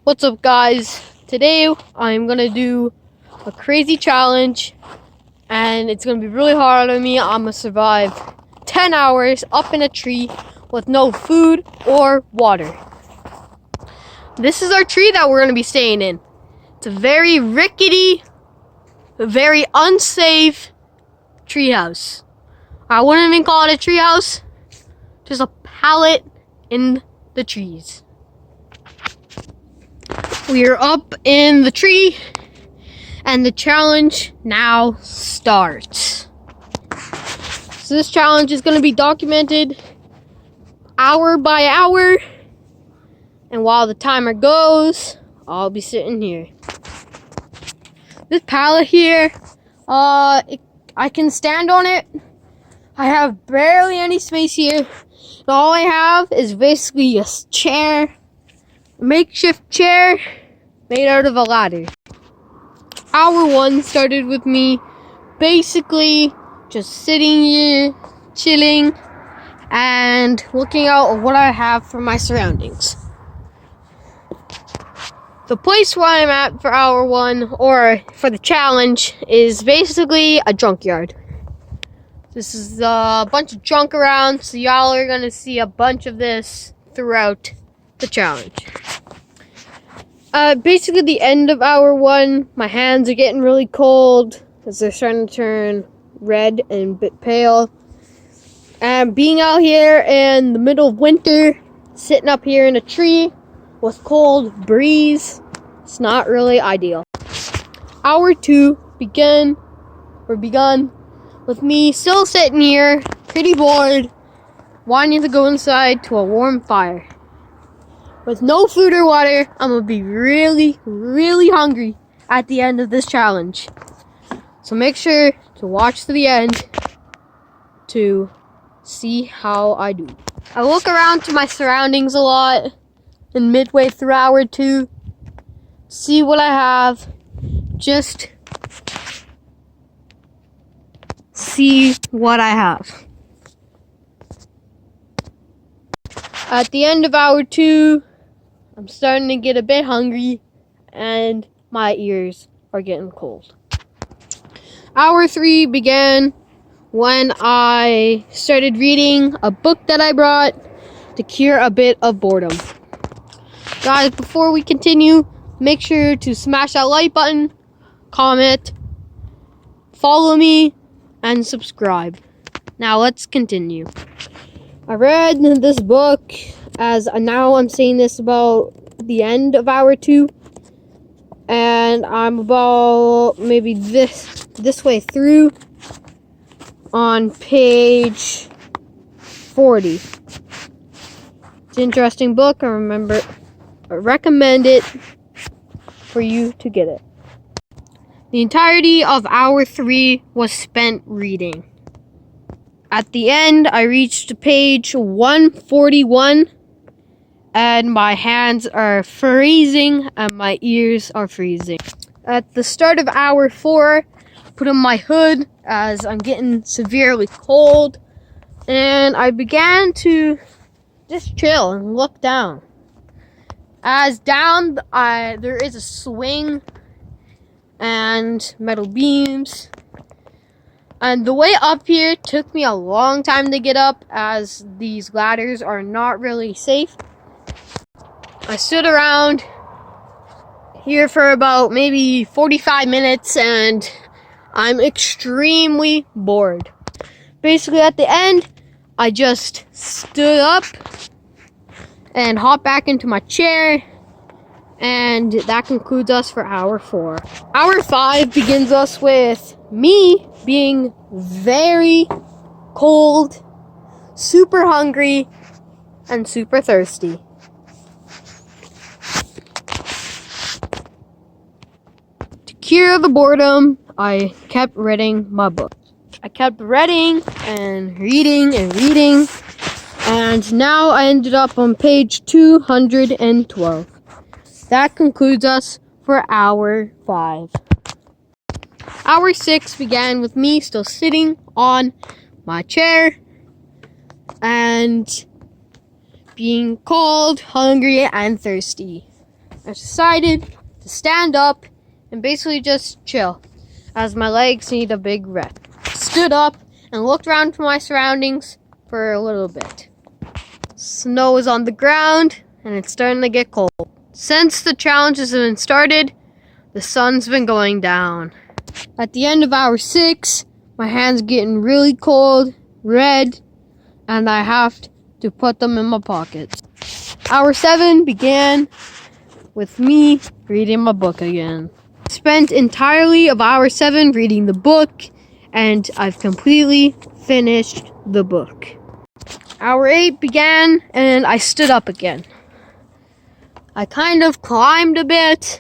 What's up, guys? Today I'm gonna do a crazy challenge and it's gonna be really hard on me. I'm gonna survive 10 hours up in a tree with no food or water. This is our tree that we're gonna be staying in. It's a very rickety, very unsafe treehouse. I wouldn't even call it a treehouse, just a pallet in the trees. We are up in the tree and the challenge now starts. So this challenge is going to be documented hour by hour, and while the timer goes, I'll be sitting here. This pallet here, I can stand on it. I have barely any space here. And all I have is basically a chair, a makeshift chair made out of a ladder. Hour one started with me basically just sitting here, chilling, and looking out at what I have for my surroundings. The place where I'm at for hour one, or for the challenge, is basically a junkyard. This is a bunch of junk around, so y'all are gonna see a bunch of this throughout the challenge. Basically the end of hour one, my hands are getting really cold because they're starting to turn red and a bit pale. And being out here in the middle of winter, sitting up here in a tree with cold breeze, it's not really ideal. Hour two begun with me still sitting here, pretty bored, wanting to go inside to a warm fire. With no food or water, I'm gonna be really, really hungry at the end of this challenge. So make sure to watch to the end to see how I do. I look around to my surroundings a lot and midway through hour two, see what I have, just see what I have. At the end of hour two, I'm starting to get a bit hungry and my ears are getting cold. Hour three began when I started reading a book that I brought to cure a bit of boredom. Guys, before we continue, make sure to smash that like button, comment, follow me, and subscribe. Now let's continue. I read this book, as now I'm saying this about the end of hour two, and I'm about maybe this way through on page 40. It's an interesting book. I recommend it for you to get it. The entirety of hour three was spent reading. At the end, I reached page 141, and my hands are freezing and my ears are freezing. At the start of hour four, I put on my hood as I'm getting severely cold, and I began to just chill and look down. As down, there is a swing and metal beams. And the way up here took me a long time to get up, as these ladders are not really safe. I stood around here for about maybe 45 minutes and I'm extremely bored. Basically at the end, I just stood up and hopped back into my chair, and that concludes us for hour four. Hour five begins us with me being very cold, super hungry, and super thirsty. To cure the boredom, I kept reading my book. I kept reading and reading and reading, and now I ended up on page 212. That concludes us for hour five. Hour six began with me still sitting on my chair and being cold, hungry, and thirsty. I decided to stand up and basically just chill, as my legs need a big rest. Stood up and looked around to my surroundings for a little bit. Snow is on the ground and it's starting to get cold. Since the challenge has been started, the sun's been going down. At the end of hour 6, my hands getting really cold, red, and I have to put them in my pockets. Hour 7 began with me reading my book again. Spent entirely of hour 7 reading the book, and I've completely finished the book. Hour 8 began, and I stood up again. I kind of climbed a bit,